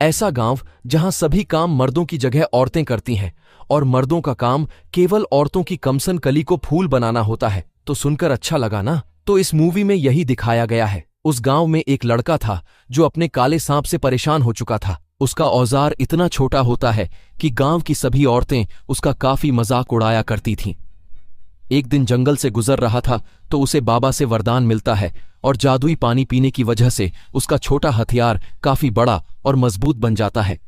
ऐसा गांव जहां सभी काम मर्दों की जगह औरतें करती हैं और मर्दों का काम केवल औरतों की कमसन कली को फूल बनाना होता है। तो सुनकर अच्छा लगा ना? तो इस मूवी में यही दिखाया गया है। उस गांव में एक लड़का था जो अपने काले सांप से परेशान हो चुका था। उसका औजार इतना छोटा होता है कि गांव की सभी औरतें उसका काफी मजाक उड़ाया करती थीं। एक दिन जंगल से गुजर रहा था तो उसे बाबा से वरदान मिलता है और जादुई पानी पीने की वजह से उसका छोटा हथियार काफी बड़ा और मजबूत बन जाता है।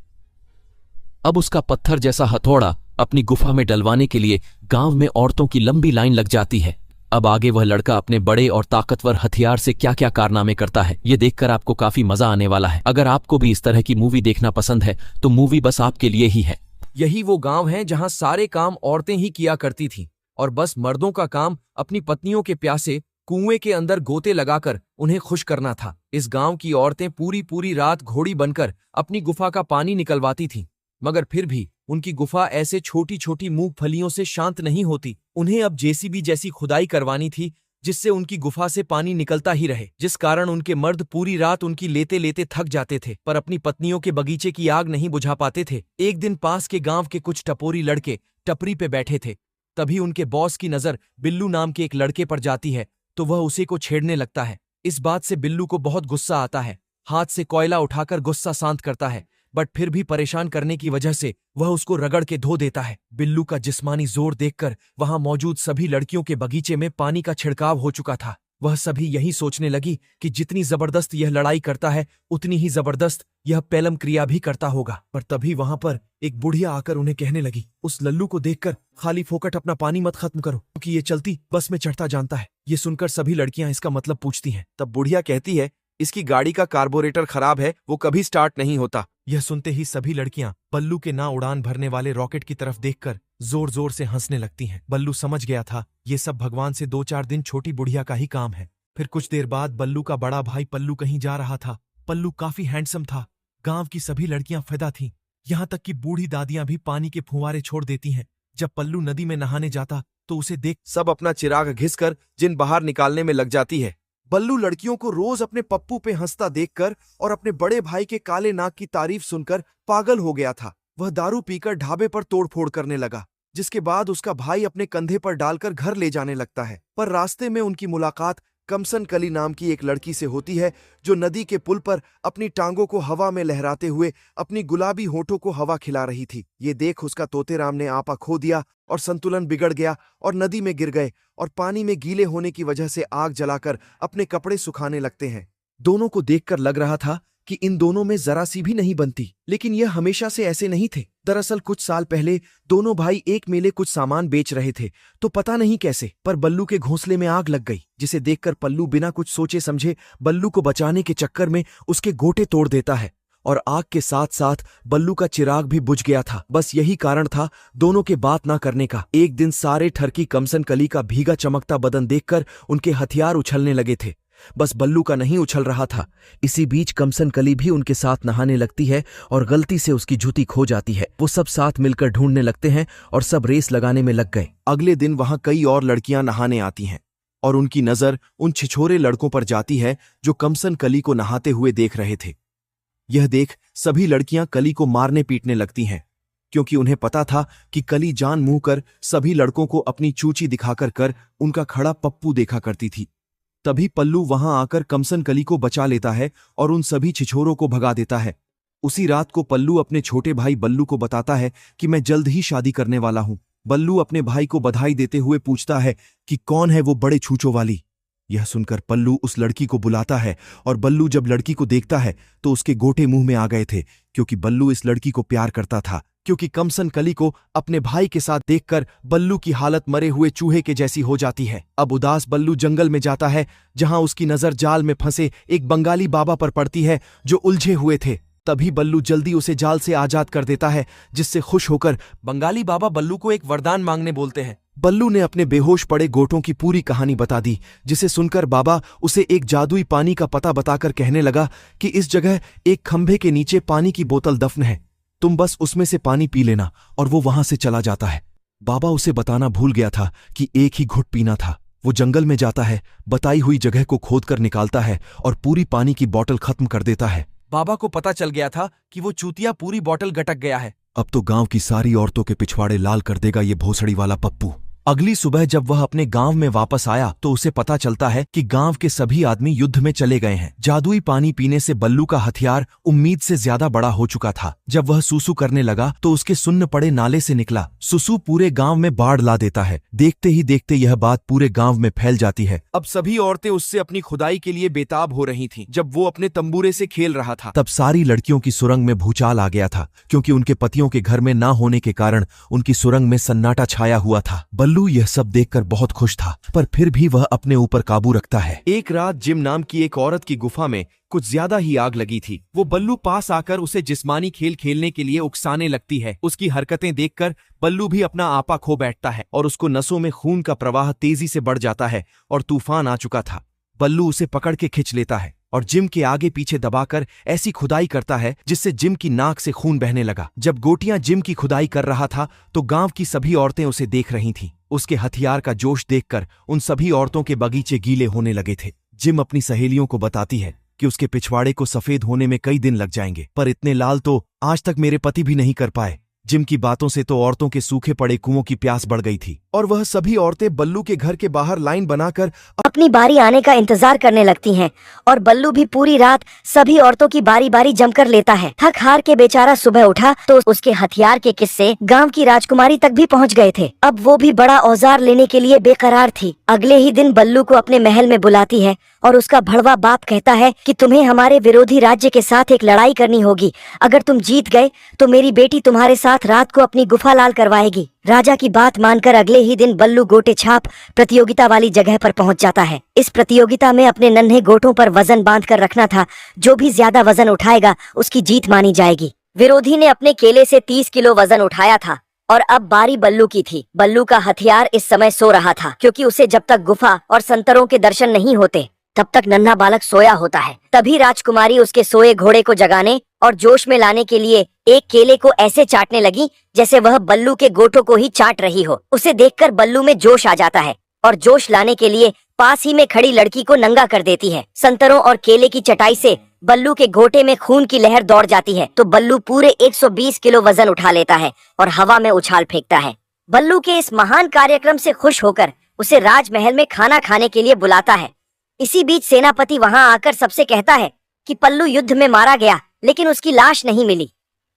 अब उसका पत्थर जैसा हथौड़ा अपनी गुफा में डलवाने के लिए गांव में औरतों की लंबी लाइन लग जाती है। अब आगे वह लड़का अपने बड़े और ताकतवर हथियार से क्या क्या कारनामे करता है, ये देखकर आपको काफी मजा आने वाला है। अगर आपको भी इस तरह की मूवी देखना पसंद है तो मूवी बस आपके लिए ही है। यही वो गांव है जहां सारे काम औरतें ही किया करती थीं और बस मर्दों का काम अपनी पत्नियों के प्यासे कुएं के अंदर गोते लगाकर उन्हें खुश करना था। इस गांव की औरतें पूरी पूरी रात घोड़ी बनकर अपनी गुफा का पानी निकलवाती थीं, मगर फिर भी उनकी गुफा ऐसे छोटी छोटी मूंगफलियों से शांत नहीं होती। उन्हें अब जेसीबी जैसी खुदाई करवानी थी जिससे उनकी गुफा से पानी निकलता ही रहे, जिस कारण उनके मर्द पूरी रात उनकी लेते लेते थक जाते थे पर अपनी पत्नियों के बगीचे की आग नहीं बुझा पाते थे। एक दिन पास के गांव के कुछ टपोरी लड़के टपरी पे बैठे थे। तभी उनके बॉस की नजर बिल्लू नाम के एक लड़के पर जाती है तो वह उसी को छेड़ने लगता है। इस बात से बिल्लू को बहुत गुस्सा आता है। हाथ से कोयला उठाकर गुस्सा शांत करता है, बट फिर भी परेशान करने की वजह से वह उसको रगड़ के धो देता है। बिल्लू का जिस्मानी जोर देखकर वहां मौजूद सभी लड़कियों के बगीचे में पानी का छिड़काव हो चुका था। वह सभी यही सोचने लगी कि जितनी जबरदस्त यह लड़ाई करता है उतनी ही जबरदस्त यह पेलम क्रिया भी करता होगा। पर तभी वहां पर एक बुढ़िया आकर उन्हें कहने लगी, उस लल्लू को देखकर खाली फोकट अपना पानी मत खत्म करो क्योंकि ये चलती बस में चढ़ता जानता है। ये सुनकर सभी लड़कियां इसका मतलब पूछती हैं। तब बुढ़िया कहती है, इसकी गाड़ी का कार्बोरेटर खराब है, वो कभी स्टार्ट नहीं होता। यह सुनते ही सभी लड़कियां बल्लू के ना उड़ान भरने वाले रॉकेट की तरफ देखकर जोर जोर से हंसने लगती हैं। बल्लू समझ गया था ये सब भगवान से 2-4 दिन छोटी बुढ़िया का ही काम है। फिर कुछ देर बाद बल्लू का बड़ा भाई पल्लू कहीं जा रहा था। पल्लू काफी हैंडसम था। गांव की सभी लड़कियां फिदा थीं, यहां तक कि बूढ़ी दादियां भी पानी के फुंवारे छोड़ देती हैं। जब पल्लू नदी में नहाने जाता तो उसे देख सब अपना चिराग घिसकर जिन बाहर निकालने में लग जाती है। बल्लू लड़कियों को रोज अपने पप्पू पे हंसता देखकर और अपने बड़े भाई के काले नाक की तारीफ सुनकर पागल हो गया था। वह दारू पीकर ढाबे पर तोड़फोड़ करने लगा, जिसके बाद उसका भाई अपने कंधे पर डालकर घर ले जाने लगता है। पर रास्ते में उनकी मुलाकात कमसन कली नाम की एक लड़की से होती है जो नदी के पुल पर अपनी टांगों को हवा में लहराते हुए अपनी गुलाबी होठों को हवा खिला रही थी। ये देख उसका तोतेराम ने आपा खो दिया और संतुलन बिगड़ गया और नदी में गिर गए और पानी में गीले होने की वजह से आग जलाकर अपने कपड़े सुखाने लगते हैं। दोनों को देखकर लग रहा था कि इन दोनों में जरा सी भी नहीं बनती, लेकिन यह हमेशा से ऐसे नहीं थे। दरअसल कुछ साल पहले दोनों भाई एक मेले कुछ सामान बेच रहे थे तो पता नहीं कैसे पर बल्लू के घोंसले में आग लग गई, जिसे देखकर पल्लू बिना कुछ सोचे समझे बल्लू को बचाने के चक्कर में उसके गोटे तोड़ देता है और आग के साथ साथ बल्लू का चिराग भी बुझ गया था। बस यही कारण था दोनों के बात ना करने का। एक दिन सारे ठरकी कमसन कली का भीगा चमकता बदन देखकर उनके हथियार उछलने लगे थे, बस बल्लू का नहीं उछल रहा था। इसी बीच कमसन कली भी उनके साथ नहाने लगती है और गलती से उसकी जूती खो जाती है। वो सब साथ मिलकर ढूंढने लगते हैं और सब रेस लगाने में लग गए। अगले दिन वहां कई और लड़कियां नहाने आती हैं और उनकी नजर उन छिछोरे लड़कों पर जाती है जो कमसन कली को नहाते हुए देख रहे थे। यह देख सभी लड़कियां कली को मारने पीटने लगती हैं, क्योंकि उन्हें पता था कि कली जान मुंह कर सभी लड़कों को अपनी चूची दिखाकर कर उनका खड़ा पप्पू देखा करती थी। तभी पल्लू वहां आकर कमसन कली को बचा लेता है और उन सभी छिछोरों को भगा देता है। उसी रात को पल्लू अपने छोटे भाई बल्लू को बताता है कि मैं जल्द ही शादी करने वाला हूं। बल्लू अपने भाई को बधाई देते हुए पूछता है कि कौन है वो बड़े छूछों वाली। यह सुनकर पल्लू उस लड़की को बुलाता है और बल्लू जब लड़की को देखता है तो उसके गोटे मुंह में आ गए थे, क्योंकि बल्लू इस लड़की को प्यार करता था। क्योंकि कमसन कली को अपने भाई के साथ देखकर बल्लू की हालत मरे हुए चूहे के जैसी हो जाती है। अब उदास बल्लू जंगल में जाता है, जहां उसकी नजर जाल में फंसे एक बंगाली बाबा पर पड़ती है जो उलझे हुए थे। तभी बल्लू जल्दी उसे जाल से आजाद कर देता है, जिससे खुश होकर बंगाली बाबा बल्लू को एक वरदान मांगने बोलते हैं। बल्लू ने अपने बेहोश पड़े गोटों की पूरी कहानी बता दी, जिसे सुनकर बाबा उसे एक जादुई पानी का पता बताकर कहने लगा कि इस जगह एक खंभे के नीचे पानी की बोतल दफन है, तुम बस उसमें से पानी पी लेना। और वो वहां से चला जाता है। बाबा उसे बताना भूल गया था कि एक ही घुट पीना था। वो जंगल में जाता है, बताई हुई जगह को खोदकर निकालता है और पूरी पानी की बोतल खत्म कर देता है। बाबा को पता चल गया था कि वो चूतिया पूरी बॉटल गटक गया है। अब तो गांव की सारी औरतों के पिछवाड़े लाल कर देगा ये भोसड़ी वाला पप्पू। अगली सुबह जब वह अपने गांव में वापस आया तो उसे पता चलता है कि गांव के सभी आदमी युद्ध में चले गए हैं। जादुई पानी पीने से बल्लू का हथियार उम्मीद से ज्यादा बड़ा हो चुका था। जब वह सूसू करने लगा तो उसके सुन्न पड़े नाले से निकला सुसु पूरे गांव में बाढ़ ला देता है। देखते ही देखते यह बात पूरे गांव में फैल जाती है। अब सभी औरतें उससे अपनी खुदाई के लिए बेताब हो रही थीं, जब वो अपने तंबूरे से खेल रहा था। तब सारी लड़कियों की सुरंग में भूचाल आ गया था, क्योंकि उनके पतियों के घर में ना होने के कारण उनकी सुरंग में सन्नाटा छाया हुआ था। बल्लू यह सब देखकर बहुत खुश था, पर फिर भी वह अपने ऊपर काबू रखता है। एक रात जिम नाम की एक औरत की गुफा में कुछ ज्यादा ही आग लगी थी। वो बल्लू पास आकर उसे जिस्मानी खेल खेलने के लिए उकसाने लगती है। उसकी हरकतें देखकर बल्लू भी अपना आपा खो बैठता है और उसको नसों में खून का प्रवाह तेजी से बढ़ जाता है और तूफान आ चुका था। बल्लू उसे पकड़ के खिंच लेता है और जिम के आगे पीछे दबाकर ऐसी खुदाई करता है जिससे जिम की नाक से खून बहने लगा। जब गोटियां जिम की खुदाई कर रहा था तो गांव की सभी औरतें उसे देख रही थीं। उसके हथियार का जोश देखकर उन सभी औरतों के बगीचे गीले होने लगे थे। जिम अपनी सहेलियों को बताती है कि उसके पिछवाड़े को सफेद होने में कई दिन लग जाएंगे, पर इतने लाल तो आज तक मेरे पति भी नहीं कर पाए। जिम की बातों से तो औरतों के सूखे पड़े कुओं की प्यास बढ़ गई थी और वह सभी औरतें बल्लू के घर के बाहर लाइन बनाकर अपनी बारी आने का इंतजार करने लगती हैं और बल्लू भी पूरी रात सभी औरतों की बारी बारी जमकर लेता है। थक हार के बेचारा सुबह उठा तो उसके हथियार के किस्से गांव की राजकुमारी तक भी पहुंच गए थे। अब वो भी बड़ा औजार लेने के लिए बेकरार थी। अगले ही दिन बल्लू को अपने महल में बुलाती है और उसका भड़वा बाप कहता है कि तुम्हें हमारे विरोधी राज्य के साथ एक लड़ाई करनी होगी। अगर तुम जीत गए तो मेरी बेटी तुम्हारे साथ रात को अपनी गुफा लाल करवाएगी। राजा की बात मानकर अगले ही दिन बल्लू गोटे छाप प्रतियोगिता वाली जगह पर पहुंच जाता है। इस प्रतियोगिता में अपने नन्हे गोटों पर वजन बांध कर रखना था। जो भी ज्यादा वजन उठाएगा उसकी जीत मानी जाएगी। विरोधी ने अपने केले से 30 किलो वजन उठाया था और अब बारी बल्लू की थी। बल्लू का हथियार इस समय सो रहा था, क्योंकि उसे जब तक गुफा और संतरों के दर्शन नहीं होते तब तक नन्हा बालक सोया होता है। तभी राजकुमारी उसके सोए घोड़े को जगाने और जोश में लाने के लिए एक केले को ऐसे चाटने लगी जैसे वह बल्लू के गोटों को ही चाट रही हो। उसे देखकर बल्लू में जोश आ जाता है और जोश लाने के लिए पास ही में खड़ी लड़की को नंगा कर देती है। संतरों और केले की चटाई से बल्लू के घोटे में खून की लहर दौड़ जाती है तो बल्लू पूरे 120 किलो वजन उठा लेता है और हवा में उछाल फेंकता है। बल्लू के इस महान कार्यक्रम से खुश होकर उसे राजमहल में खाना खाने के लिए बुलाता है। इसी बीच सेनापति वहां आकर सबसे कहता है कि पल्लू युद्ध में मारा गया, लेकिन उसकी लाश नहीं मिली।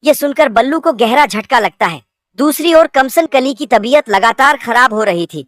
यह सुनकर बल्लू को गहरा झटका लगता है। दूसरी ओर कमसन कली की तबीयत लगातार खराब हो रही थी।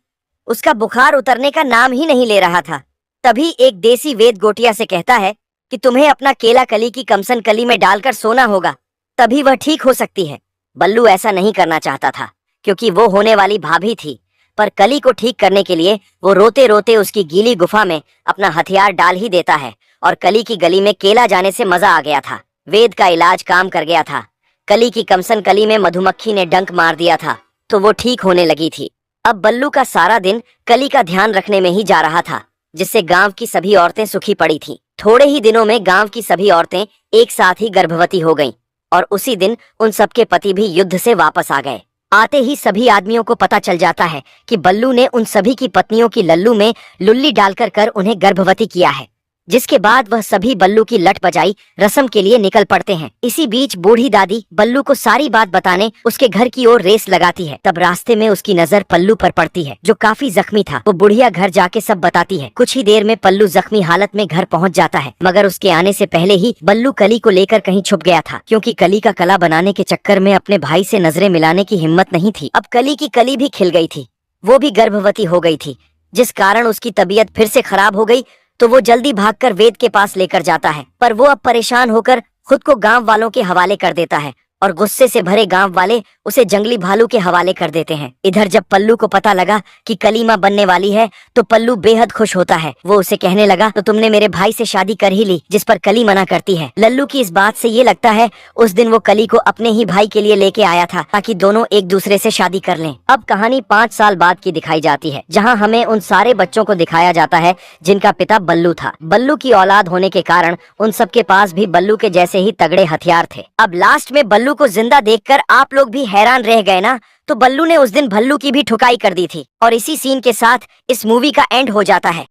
उसका बुखार उतरने का नाम ही नहीं ले रहा था। तभी एक देसी वेद गोटिया से कहता है कि तुम्हें अपना केला कली की कमसन कली में डालकर सोना होगा, तभी वह ठीक हो सकती है। बल्लू ऐसा नहीं करना चाहता था, क्योंकि वो होने वाली भाभी थी, पर कली को ठीक करने के लिए वो रोते रोते उसकी गीली गुफा में अपना हथियार डाल ही देता है और कली की गली में केला जाने से मजा आ गया था। वेद का इलाज काम कर गया था। कली की कमसन कली में मधुमक्खी ने डंक मार दिया था तो वो ठीक होने लगी थी। अब बल्लू का सारा दिन कली का ध्यान रखने में ही जा रहा था, जिससे गांव की सभी औरतें सुखी पड़ी थीं। थोड़े ही दिनों में गांव की सभी औरतें एक साथ ही गर्भवती हो गईं और उसी दिन उन सबके पति भी युद्ध से वापस आ गए। आते ही सभी आदमियों को पता चल जाता है कि बल्लू ने उन सभी की पत्नियों की लल्लू में लुल्ली डालकर कर उन्हें गर्भवती किया है, जिसके बाद वह सभी बल्लू की लट बजाई रस्म के लिए निकल पड़ते हैं। इसी बीच बूढ़ी दादी बल्लू को सारी बात बताने उसके घर की ओर रेस लगाती है। तब रास्ते में उसकी नजर पल्लू पर पड़ती है, जो काफी जख्मी था। वो बुढ़िया घर जाके सब बताती है। कुछ ही देर में पल्लू जख्मी हालत में घर पहुंच जाता है, मगर उसके आने से पहले ही बल्लू कली को लेकर कहीं छुप गया था, क्योंकि कली का कला बनाने के चक्कर में अपने भाई से नजरें मिलाने की हिम्मत नहीं थी। अब कली की कली भी खिल गई थी, वो भी गर्भवती हो गई थी, जिस कारण उसकी तबीयत फिर से खराब हो गई। तो वो जल्दी भागकर वेद के पास लेकर जाता है, पर वो अब परेशान होकर खुद को गांव वालों के हवाले कर देता है और गुस्से से भरे गांव वाले उसे जंगली भालू के हवाले कर देते हैं। इधर जब पल्लू को पता लगा कि कली मां बनने वाली है तो पल्लू बेहद खुश होता है। वो उसे कहने लगा, तो तुमने मेरे भाई से शादी कर ही ली, जिस पर कली मना करती है। लल्लू की इस बात से ये लगता है उस दिन वो कली को अपने ही भाई के लिए लेके आया था, ताकि दोनों एक दूसरे से शादी कर लें। अब कहानी 5 साल बाद की दिखाई जाती है, जहाँ हमें उन सारे बच्चों को दिखाया जाता है जिनका पिता बल्लू था। बल्लू की औलाद होने के कारण उन सबके पास भी बल्लू के जैसे ही तगड़े हथियार थे। अब लास्ट में बल्लू को जिंदा देखकर आप लोग भी हैरान रह गए ना? तो बल्लू ने उस दिन भल्लू की भी ठुकाई कर दी थी। और इसी सीन के साथ इस मूवी का एंड हो जाता है।